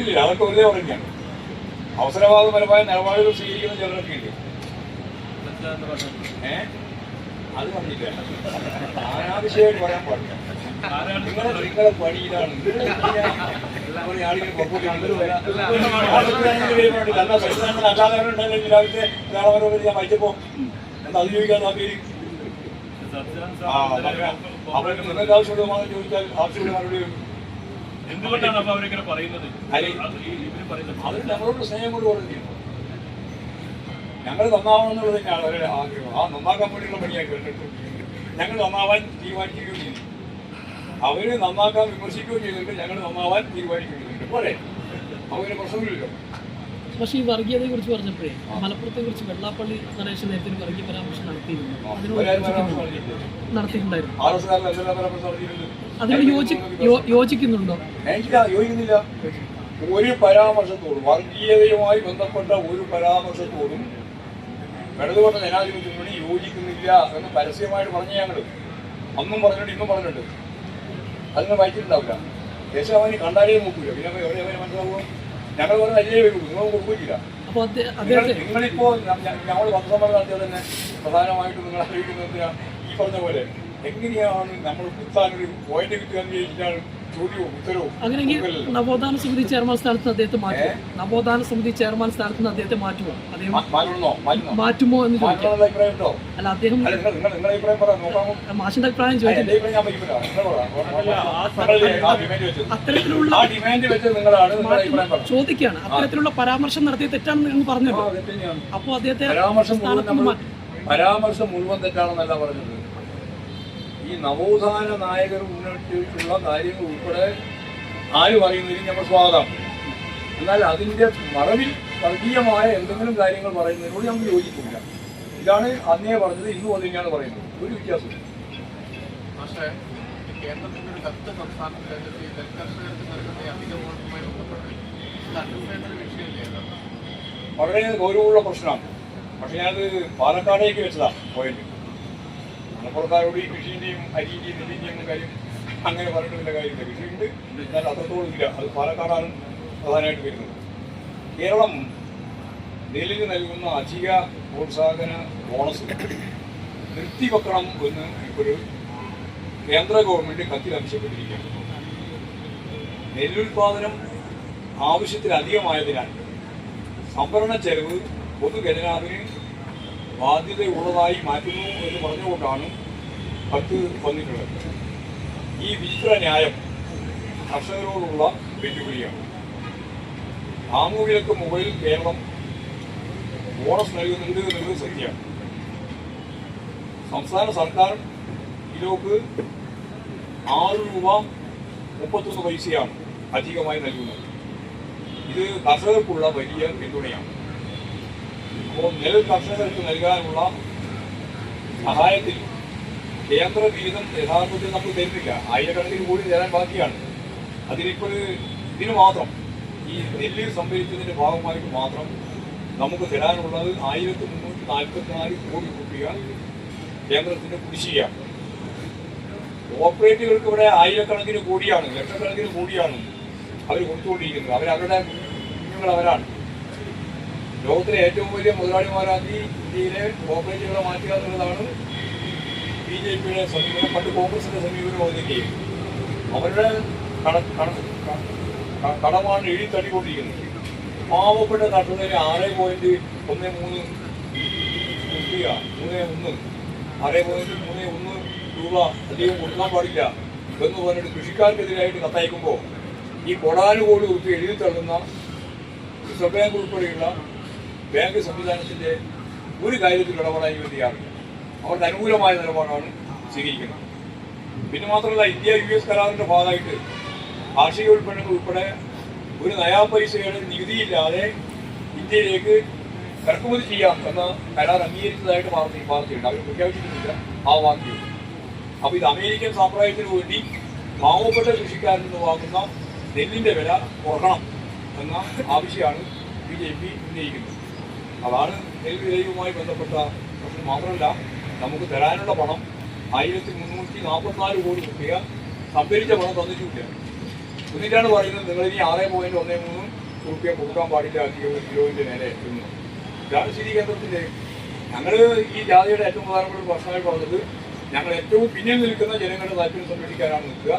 ഇല്ല, അതൊക്കെ വെറുതെ പറയുകയാണ്. അവസരവാദപരമായ നിലപാടുകൾ സ്വീകരിക്കുന്ന ചിലരൊക്കെ ഉണ്ട്. അത് പറഞ്ഞില്ല, അനാവശ്യമായിട്ട് പറയാൻ പാടില്ല. നിങ്ങളെ പണി ഇതാണ്. അല്ലാതെ രാവിലത്തെ നാളെ ഞാൻ വായിച്ചപ്പോ എന്താ അത് ചോദിക്കാതെ ആ പേര് നിങ്ങൾക്ക് ആവശ്യമുള്ളതാണ് ചോദിച്ചാൽ ആവശ്യമുള്ള മറുപടി എന്തുകൊണ്ടാണ് അപ്പൊ അവരിങ്ങനെ പറയുന്നത്? അത് ഞങ്ങളോട് സ്നേഹം കൊണ്ട് പറഞ്ഞു. ഞങ്ങൾ നന്നാവണമെന്നുള്ളത് തന്നെയാണ് അവരുടെ ആഗ്രഹം. ആ നന്നാക്കാൻ വേണ്ടിയുള്ള പണിയാക്കി കണ്ടിട്ട് ഞങ്ങൾ നന്നാവാൻ തീരുമാനിക്കുകയും ചെയ്തു. അവര് നന്നാക്കാൻ വിമർശിക്കുകയും ചെയ്തിട്ട് ഞങ്ങൾ നന്നാവാൻ തീരുമാനിക്കുകയും ചെയ്തിട്ടുണ്ട്. പോലെ അവര് പ്രശ്നമില്ലല്ലോ. പക്ഷേ ഈ വർഗീയതയെ കുറിച്ച് പറഞ്ഞപ്പോഴേ മലപ്പുറത്തെ കുറിച്ച് വെള്ളാപ്പള്ളി നടേശൻ നേരത്തെ വർഗീയ പരാമർശം നടത്തിയിട്ടുണ്ടായിരുന്നു. അതിനോട് യോജിക്കുന്നുണ്ടോ? യോജിക്കുന്നില്ല. ഒരു പരാമർശത്തോടും വർഗീയതയുമായി ബന്ധപ്പെട്ട ഒരു പരാമർശത്തോടും ഇടതുപക്ഷ ജനാധിപത്യ മുന്നണി യോജിക്കുന്നില്ല എന്ന് പരസ്യമായിട്ട് പറഞ്ഞ ഞങ്ങൾ അന്നും പറഞ്ഞിട്ടുണ്ട്, ഇന്നും പറഞ്ഞിട്ടുണ്ട്. അതിന് വായിച്ചിട്ടുണ്ടാവില്ല. ദേശാഭിമാനി കണ്ടാലേ നോക്കൂല, പിന്നെ എവിടെ മനസ്സിലാവുക? ഞങ്ങൾ പറഞ്ഞ അല്ലേ വരൂ, നിങ്ങൾ കൊടുക്കില്ല. നിങ്ങളിപ്പോ ഞങ്ങൾ പത്രസമ്മേളനം നടത്തിയത് തന്നെ പ്രധാനമായിട്ടും നിങ്ങൾ അറിയിക്കുന്നതിന് ഈ പറഞ്ഞ പോലെ എങ്ങനെയാണ് നമ്മൾ കുത്താനൊരു പോയിന്റ് കിട്ടുക ചോദിച്ചിട്ടാണ് ചോദ്യവും ഉത്തരവും. അങ്ങനെയെങ്കിൽ നവോത്ഥാന സമിതി ചെയർമാൻ സ്ഥാനത്ത് അദ്ദേഹത്തെ മാറ്റുമോ? നവോത്ഥാന സമിതി ചെയർമാൻ സ്ഥാനത്ത് നിന്ന് അദ്ദേഹത്തെ മാറ്റുമോ? മാറ്റുമോ എന്ന് ചോദിക്കാം. അല്ല, അദ്ദേഹം മാഷിന്റെ അഭിപ്രായം ചോദിച്ചില്ല. ചോദിക്കുകയാണ്, അത്തരത്തിലുള്ള പരാമർശം നടത്തിയ തെറ്റാണെന്ന് നിങ്ങൾ പറഞ്ഞല്ലോ. അപ്പോൾ അദ്ദേഹത്തെ പരാമർശം മുഴുവൻ തെറ്റാണെന്നല്ല പറഞ്ഞത്. ഈ നവോത്ഥാന നായകർ മുന്നോട്ടുള്ള കാര്യങ്ങൾ ഉൾപ്പെടെ ആര് പറയുന്നതിന് നമ്മൾ സ്വാഗതം. എന്നാൽ അതിൻ്റെ മറവിൽ വർഗീയമായ എന്തെങ്കിലും കാര്യങ്ങൾ പറയുന്നതിനോട് നമുക്ക് യോജിക്കില്ല. ഇതാണ് അന്നേ പറഞ്ഞത്, ഇന്നും അത് തന്നെയാണ് പറയുന്നത്. ഒരു വ്യത്യാസമില്ല. പക്ഷേ കേരളത്തിൻ്റെ ഒരു 10 സംസ്ഥാനത്തിൽ നെൽകർഷകർക്ക് നൽകുന്ന അധികമായി വിഷയമില്ല. വളരെ ഗൗരവമുള്ള പ്രശ്നമാണ്. പക്ഷെ ഞാനത് പാലക്കാടേക്ക് വെച്ചതാണ് പോയിന്റ്. മലപ്പുറക്കാരോട് ഈ കൃഷിൻ്റെയും അരിൻ്റെയും നെല്ലിൻ്റെയും കാര്യം അങ്ങനെ പറഞ്ഞിട്ടുള്ള കാര്യമില്ല. കൃഷിയുണ്ട്, എന്നാൽ അത്രത്തോളം ഇല്ല. അത് പാലക്കാടാണ് പ്രധാനമായിട്ട് വരുന്നത്. കേരളം നെല്ലിന് നൽകുന്ന അധിക പ്രോത്സാഹന ബോണസ് നിർത്തിവെക്കണം എന്ന് ഇപ്പോഴൊരു കേന്ദ്ര ഗവൺമെൻറ് കത്തിൽ ആവശ്യപ്പെട്ടിരിക്കുകയാണ്. നെല്ലുൽപാദനം ആവശ്യത്തിലധികമായതിനാൽ സംഭരണ ചെലവ് പൊതുഖജനാവിന് ബാധ്യതയുള്ളതായി മാറ്റുന്നു എന്ന് പറഞ്ഞുകൊണ്ടാണ് കത്ത് വന്നിട്ടുള്ളത്. ഈ വിചിത്ര ന്യായം കർഷകരോടുള്ള വെല്ലുവിളിയാണ്. താങ്ങുവിലക്ക് മുകളിൽ കേരളം ബോണസ് നൽകുന്നുണ്ട് എന്നുള്ളത് സത്യമാണ്. സംസ്ഥാന സർക്കാർ കിലോക്ക് 6 രൂപ 31 പൈസയാണ് അധികമായി നൽകുന്നത്. ഇത് കർഷകർക്കുള്ള വലിയ പിന്തുണയാണ്. അപ്പോൾ നെൽ കർഷകർക്ക് നൽകാനുള്ള സഹായത്തിൽ കേന്ദ്ര വിഹിതം യഥാർത്ഥത്തിൽ നമ്മൾ തരുന്നില്ല. ആയിരക്കണക്കിന് കോടി തരാൻ ബാക്കിയാണ്. അതിനിപ്പോൾ ഇതിന് മാത്രം ഈ നെല്ല് സംഭരിച്ചതിൻ്റെ ഭാഗമായിട്ട് മാത്രം നമുക്ക് തരാനുള്ളത് 1344 കോടി രൂപ കേന്ദ്രത്തിൻ്റെ കുടിശ്ശികയാണ്. കോർപ്പറേറ്റുകൾക്ക് ഇവിടെ ആയിരക്കണക്കിന് കോടിയാണ്, ലക്ഷക്കണക്കിന് കോടിയാണ് അവർ കൊടുത്തുകൊണ്ടിരിക്കുന്നത്. അവരവരുടെ കുഞ്ഞുങ്ങൾ അവരാണ്. ലോകത്തിലെ ഏറ്റവും വലിയ മുതലാളിമാരാക്കി ഇന്ത്യയിലെ കോർപ്പറേറ്റുകളെ മാറ്റുക എന്നുള്ളതാണ് BJPയുടെ സമീപനം. പണ്ട് കോൺഗ്രസിന്റെ സമീപനം ഒതുക്കുകയും അവരുടെ കടമാണ് എഴുതിത്തള്ളിക്കൊണ്ടിരിക്കുന്നത്. പാവപ്പെട്ട കർഷകര് 6.13 രൂപ അധികം കൊടുക്കാൻ പാടില്ല എന്ന് പറഞ്ഞിട്ട് കൃഷിക്കാർക്കെതിരായിട്ട് കത്തയക്കുമ്പോൾ ഈ കോടാനുകോടി രൂപ എഴുതിത്തള്ളുന്ന റിസർവ് ബാങ്ക് ഉൾപ്പെടെയുള്ള ബാങ്ക് സംവിധാനത്തിൻ്റെ ഒരു കാര്യത്തിൽ ഇടപെടാൻ തയ്യാറില്ല. അവർക്ക് അനുകൂലമായ നിലപാടാണ് സ്വീകരിക്കുന്നത്. പിന്നെ മാത്രമല്ല, ഇന്ത്യ-US കരാറിൻ്റെ ഭാഗമായിട്ട് കാർഷിക ഉൽപ്പന്നങ്ങൾ ഉൾപ്പെടെ ഒരു നയാ പൈസയുടെ നികുതിയില്ലാതെ ഇന്ത്യയിലേക്ക് ഇറക്കുമതി ചെയ്യാം എന്ന കരാർ അംഗീകരിച്ചതായിട്ട് വാർത്തയുണ്ട്. അവർ പ്രഖ്യാപിച്ചിട്ടില്ല ആ വാർത്തയുണ്ട്. അപ്പോൾ ഇത് അമേരിക്കൻ സാമ്പ്രദായത്തിന് വേണ്ടി പാവപ്പെട്ട കൃഷിക്കാരിൽ നിന്ന് വാങ്ങുന്ന നെല്ലിൻ്റെ വില കുറക്കണം എന്ന ആവശ്യമാണ് BJP ഉന്നയിക്കുന്നത്. അതാണ് നെൽവിലയുമായി ബന്ധപ്പെട്ട പ്രശ്നം. മാത്രമല്ല, നമുക്ക് തരാനുള്ള പണം 1344 കോടി രൂപ സംഭരിച്ച പണം തന്നിട്ടില്ല. എന്നിട്ടാണ് പറയുന്നത് നിങ്ങൾ ഇനി 6.13 രൂപ കൊടുക്കാൻ പാടില്ല കിലോവിൻ്റെ മേലെ എന്ന്. ഇതാണ് സ്ഥിതി കേന്ദ്രത്തിൻ്റെ. ഞങ്ങൾ ഈ ജാതിയുടെ ഏറ്റവും പ്രധാനപ്പെട്ട ഒരു പ്രശ്നമായി പറഞ്ഞത് ഞങ്ങൾ ഏറ്റവും പിന്നിൽ നിൽക്കുന്ന ജനങ്ങളുടെ താല്പര്യം സംരക്ഷിക്കാനാണ് നിൽക്കുക.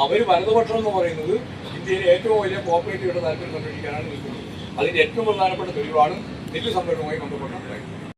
അവർ വലതുപക്ഷം എന്ന് പറയുന്നത് ഇന്ത്യയിലെ ഏറ്റവും വലിയ കോപ്പറേറ്റീവുകളുടെ താല്പര്യം സംരക്ഷിക്കാനാണ് നിൽക്കുന്നത്. അതിൻ്റെ ഏറ്റവും പ്രധാനപ്പെട്ട തെളിവാണ് നെല്ല് സംഭരണവുമായി ബന്ധപ്പെട്ട